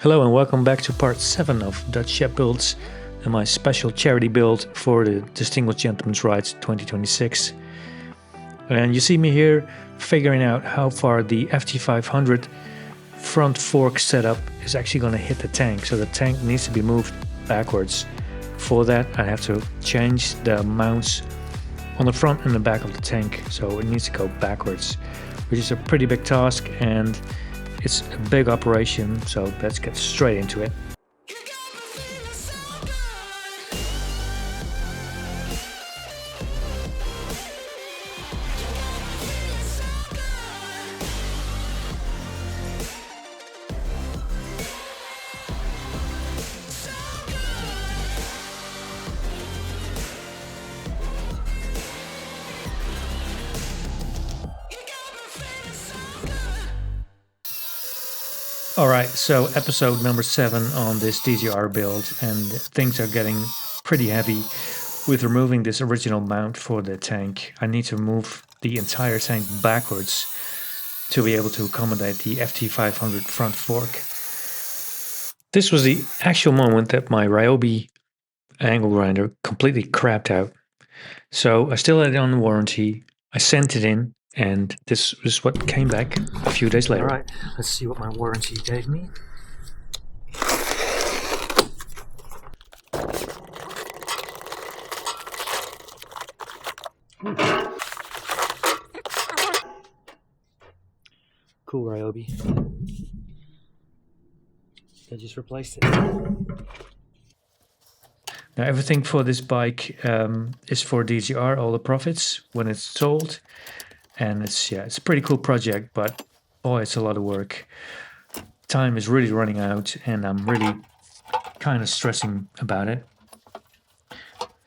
Hello and welcome back to part 7 of Dutch Chef Builds and my special charity build for the Distinguished Gentleman's Rights 2026. And you see me here figuring out how far the FT500 front fork setup is actually going to hit the tank. So the tank needs to be moved backwards. For that I have to change the mounts on the front and the back of the tank, so it needs to go backwards, which is a pretty big task and it's a big operation, so let's get straight into it. Alright, so episode number 7 on this DGR build, and things are getting pretty heavy with removing this original mount for the tank. I need to move the entire tank backwards to be able to accommodate the FT500 front fork. This was the actual moment that my Ryobi angle grinder completely crapped out. So I still had it on warranty, I sent it in, and this is what came back a few days later. Alright, let's see what my warranty gave me. Cool, Ryobi. I just replaced it. Now everything for this bike is for DGR, all the profits when it's sold. And it's a pretty cool project, but boy, it's a lot of work. Time is really running out and I'm really kind of stressing about it.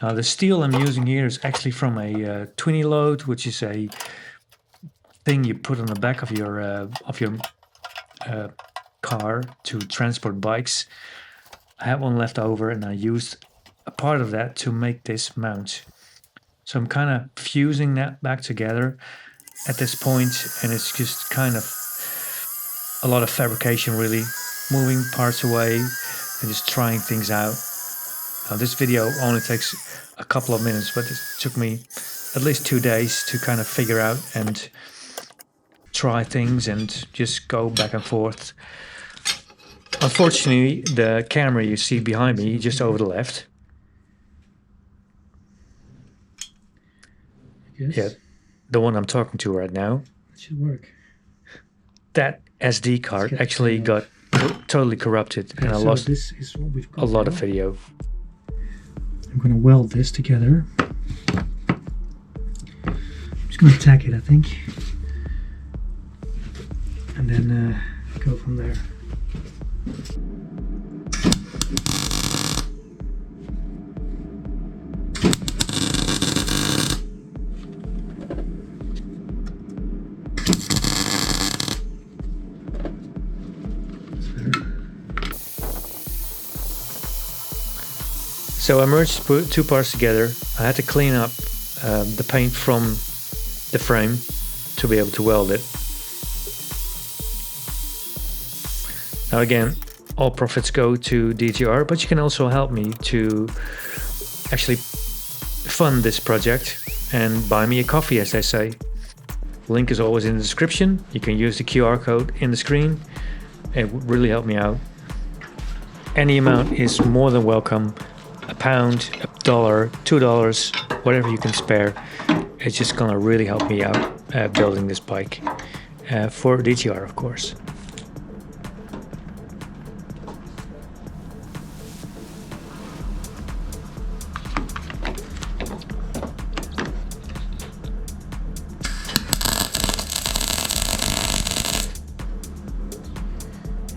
Now the steel I'm using here is actually from a twinny load, which is a thing you put on the back of your car to transport bikes. I had one left over and I used a part of that to make this mount. So I'm kind of fusing that back together at this point, and it's just kind of a lot of fabrication, really moving parts away and just trying things out. Now this video only takes a couple of minutes, but it took me at least 2 days to kind of figure out and try things and just go back and forth. Unfortunately, the camera you see behind me, just over the left, yeah, the one I'm talking to right now, it should work. That SD card actually got totally corrupted, and I lost this is what we've got a lot of video. I'm going to weld this together. I'm just going to tack it, I think, and then go from there. So I merged two parts together. I had to clean up the paint from the frame to be able to weld it. Now again, all profits go to DGR, but you can also help me to actually fund this project and buy me a coffee, as they say. Link is always in the description. You can use the QR code in the screen. It would really help me out. Any amount is more than welcome. £1, $1, $2, whatever you can spare. It's just gonna really help me out building this bike for DGR, of course.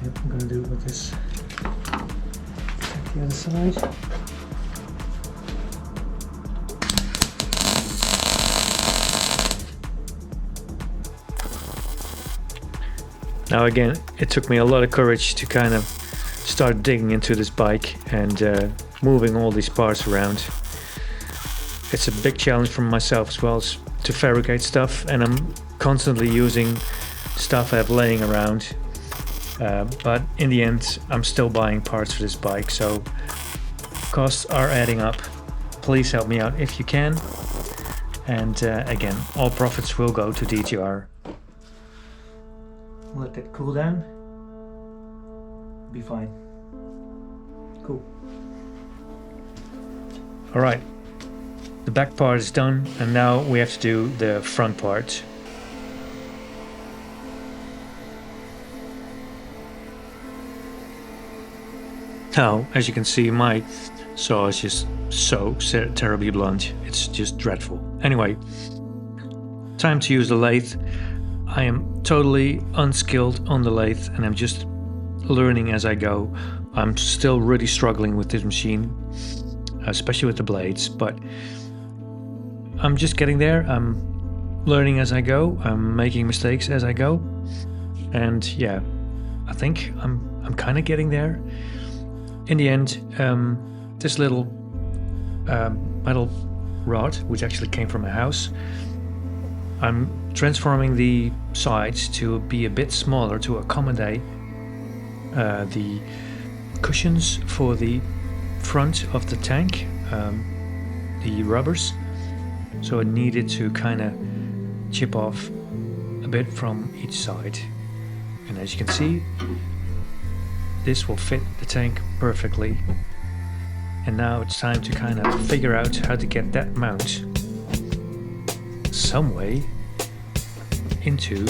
Yep, I'm gonna do it with this. Check the other side. Now again, it took me a lot of courage to kind of start digging into this bike and moving all these parts around. It's a big challenge for myself as well as to fabricate stuff, and I'm constantly using stuff I have laying around. But in the end, I'm still buying parts for this bike, so costs are adding up. Please help me out if you can. And again, all profits will go to DTR. Let that cool down. Be fine. Cool. All right, the back part is done, and now we have to do the front part. Now, as you can see, my saw is just so terribly blunt. It's just dreadful. Anyway, time to use the lathe. I am totally unskilled on the lathe, and I'm just learning as I go. I'm still really struggling with this machine, especially with the blades, but I'm just getting there. I'm learning as I go. I'm making mistakes as I go, and yeah, I think I'm kind of getting there. In the end, this little metal rod, which actually came from a house, I'm transforming the sides to be a bit smaller to accommodate the cushions for the front of the tank, the rubbers. So it needed to kind of chip off a bit from each side. And as you can see, this will fit the tank perfectly. And now it's time to kind of figure out how to get that mount some way into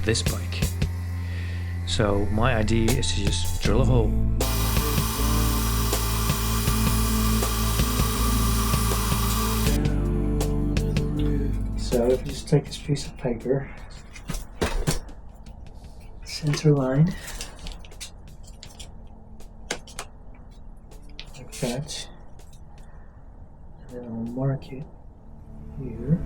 this bike. So my idea is to just drill a hole. So if you just take this piece of paper, center line, like that, and then I'll mark it here.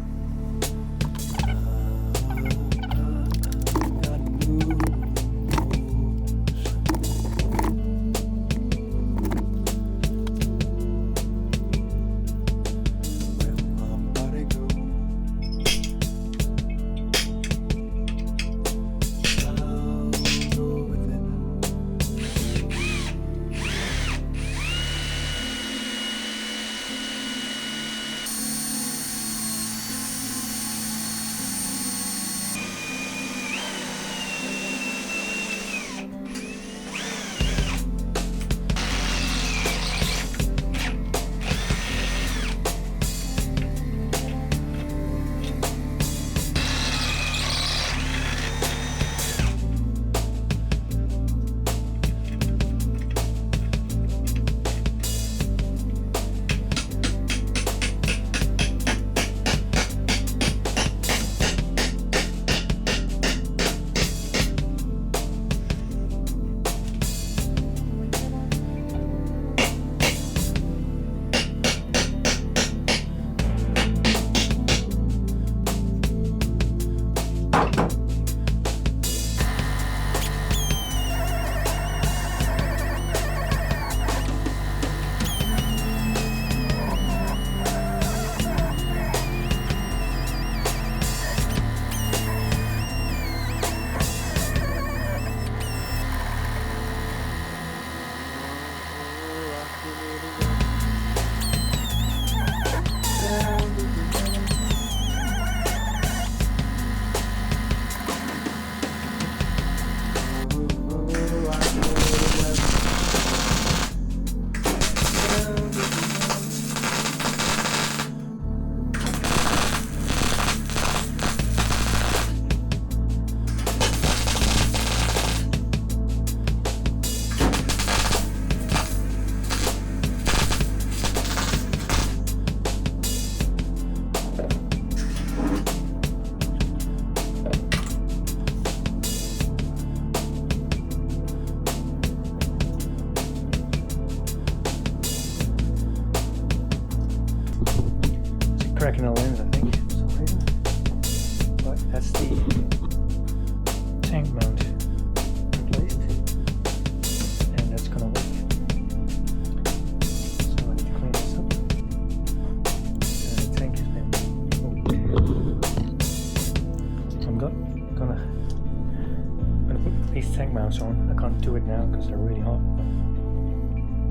I can't do it now because they're really hot.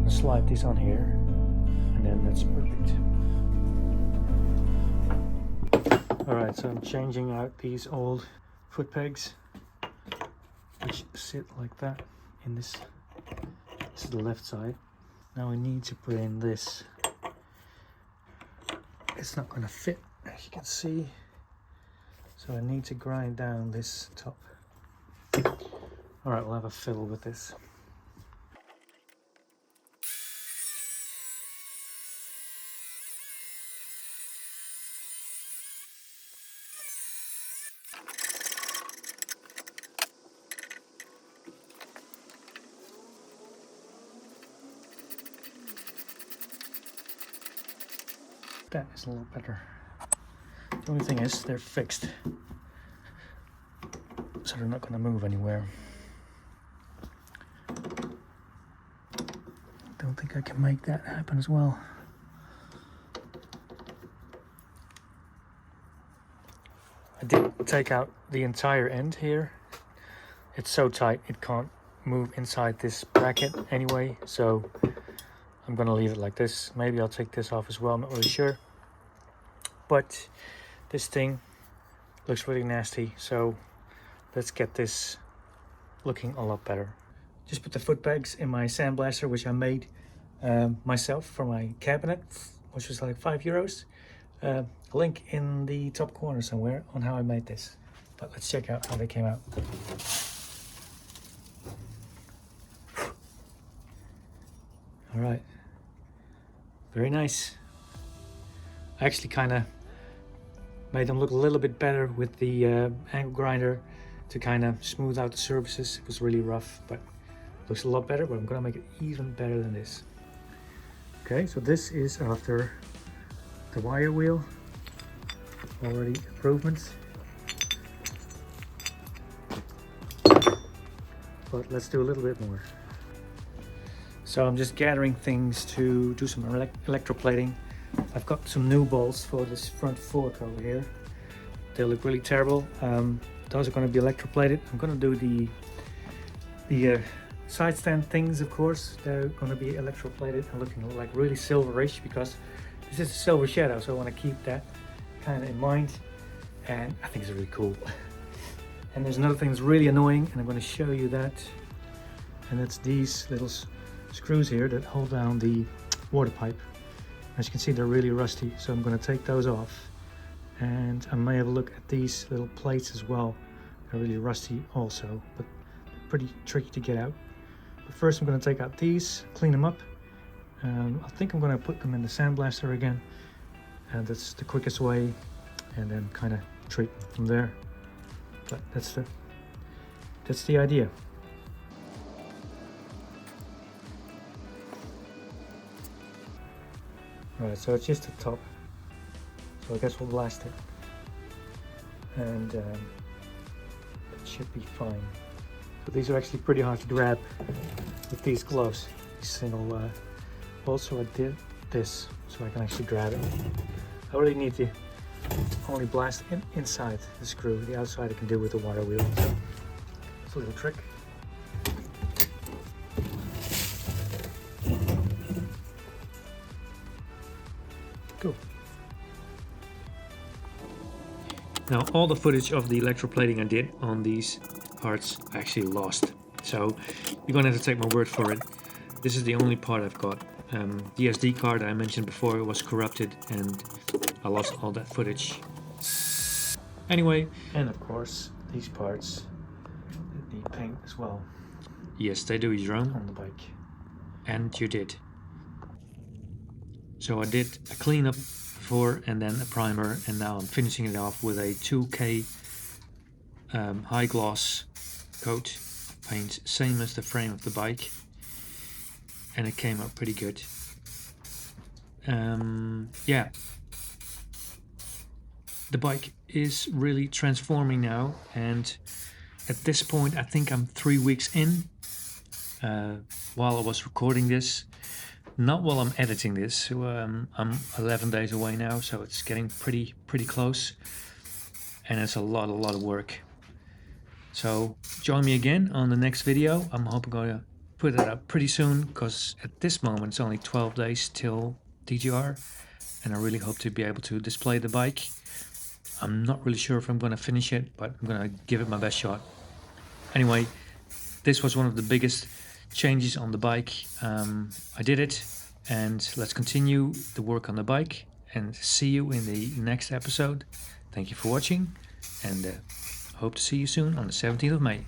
I'll slide this on here, and then that's perfect. Alright, so I'm changing out these old foot pegs, which sit like that in this. This is the left side. Now we need to put in this. It's not going to fit, as you can see. So I need to grind down this top. Alright, we'll have a fiddle with this. That is a little better. The only thing is they're fixed, so they're not going to move anywhere. Don't think I can make that happen as well. I did take out the entire end here. It's so tight it can't move inside this bracket anyway, so I'm gonna leave it like this. Maybe I'll take this off as well, I'm not really sure. But this thing looks really nasty, so let's get this looking a lot better. Just put the foot pegs in my sandblaster, which I made myself for my cabinet, which was like €5. A link in the top corner somewhere on how I made this. But let's check out how they came out. All right, very nice. I actually kind of made them look a little bit better with the angle grinder to kind of smooth out the surfaces. It was really rough, but it looks a lot better, but I'm gonna make it even better than this. Okay, so this is after the wire wheel. Already improvements. But let's do a little bit more. So I'm just gathering things to do some electroplating. I've got some new bolts for this front fork over here. They look really terrible. Those are going to be electroplated. I'm going to do the side stand things, of course. They're going to be electroplated and looking like really silverish because this is a silver shadow, so I want to keep that kind of in mind. And I think it's really cool. And there's another thing that's really annoying, and I'm going to show you that. And that's these little screws here that hold down the water pipe. As you can see, they're really rusty, so I'm going to take those off. And I may have a look at these little plates as well. They're really rusty also, but pretty tricky to get out. But first I'm going to take out these, clean them up. I think I'm going to put them in the sandblaster again, and that's the quickest way, and then kind of treat them from there. But that's the idea. Alright, so it's just the top, so I guess we'll blast it, and it should be fine. So these are actually pretty hard to grab with these gloves, these single also I did this so I can actually grab it. I really need to only blast inside the screw. The outside I can do with the wire wheel. So it's a little trick. Cool. Now all the footage of the electroplating I did on these parts I actually lost. So you're gonna have to take my word for it. This is the only part I've got. The SD card I mentioned before was corrupted and I lost all that footage. Anyway, and of course these parts need paint as well. Yes, they do, Jerome. On the bike. And you did. So I did a cleanup before and then a primer, and now I'm finishing it off with a 2K high gloss coat paint, same as the frame of the bike, and it came out pretty good. Yeah, the bike is really transforming now, and at this point I think I'm 3 weeks in while I was recording this, not while I'm editing this. So, I'm 11 days away now, so it's getting pretty close, and it's a lot of work. So join me again on the next video. I'm hoping to put it up pretty soon, because at this moment it's only 12 days till DGR, and I really hope to be able to display the bike. I'm not really sure if I'm going to finish it, but I'm going to give it my best shot. Anyway, this was one of the biggest changes on the bike. I did it, and let's continue the work on the bike and see you in the next episode. Thank you for watching, and hope to see you soon on the 17th of May.